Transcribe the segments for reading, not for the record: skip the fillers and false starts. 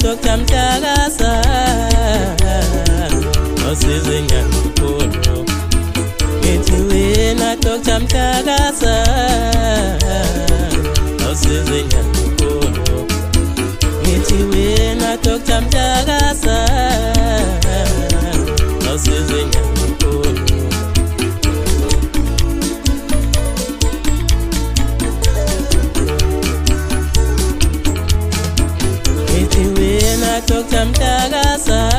Dr. Mtagasa Osize nyakukono Ngithi wena Dr. Mtagasa Osize nyakukono Ngithi wena Dr. Mtagasa Osize nyakukono Dr. Mtagasa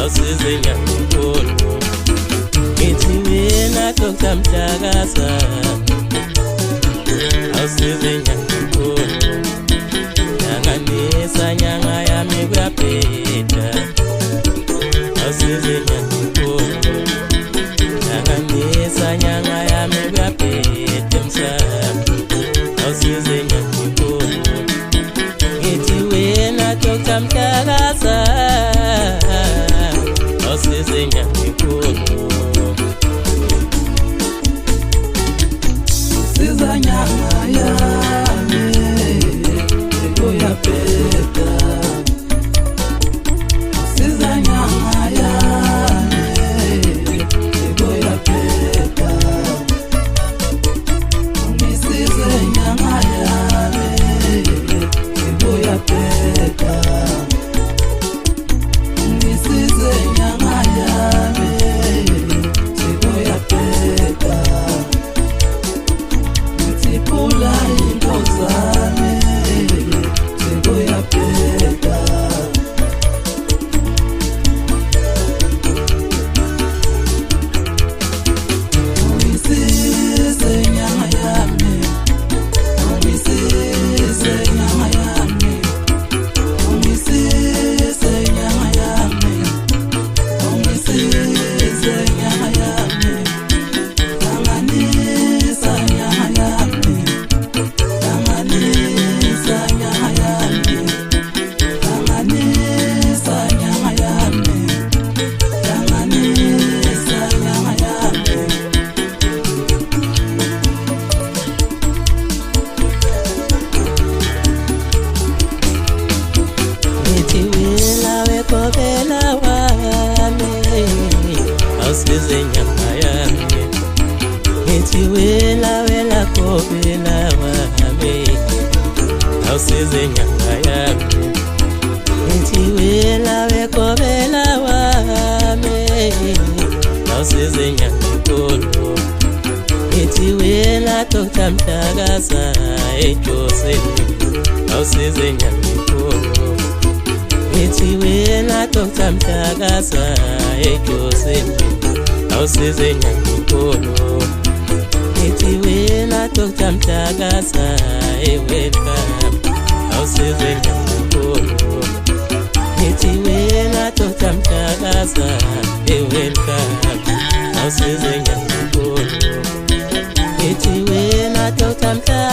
Osize nyakukono Ngithi wena Dr. Mtagasa Osize nyakukono Yanganisa nyanga yami kuyaphetha Osize nyakukono Yanganisa nyanga yami kuyaphetha msana Osize nyakukono Dr. Mtagasa Osize nyakukono Siza nyanga yami kuyaphetha Siza nyanga yami kuyaphetha Ngisize nyanga yami kuyaphetha Ngisize nyanga yami kuyaphetha Ngitipula into zami kuyaphetha Ngisize nyanga yami Ngisize nyanga yami Ngisize nyanga yami Ngisize nyanga yami Hlanganisa nyanga yami Hlanganisa nyanga yami Hlanganisa nyanga yami Hlanganisa nyanga yami Ngithi wena wekobela wami Osize nyanga yami Ngithi wena wela kobela wami Osize nyanga yami Ngithi wena wekobela wami Osize nyakukono Ngithi wena Dr. Mtagasa ejoseni Osize nyakukono Ngithi wena Dr. Mtagasa ejoseni Osize nyakukono Ngithi wena Dr. Mtagasa welcome Osize nyakukono Ngithi wena Dr. Mtagasa welcome Osize nyakukono Ngithi wena Dr. Mtagasa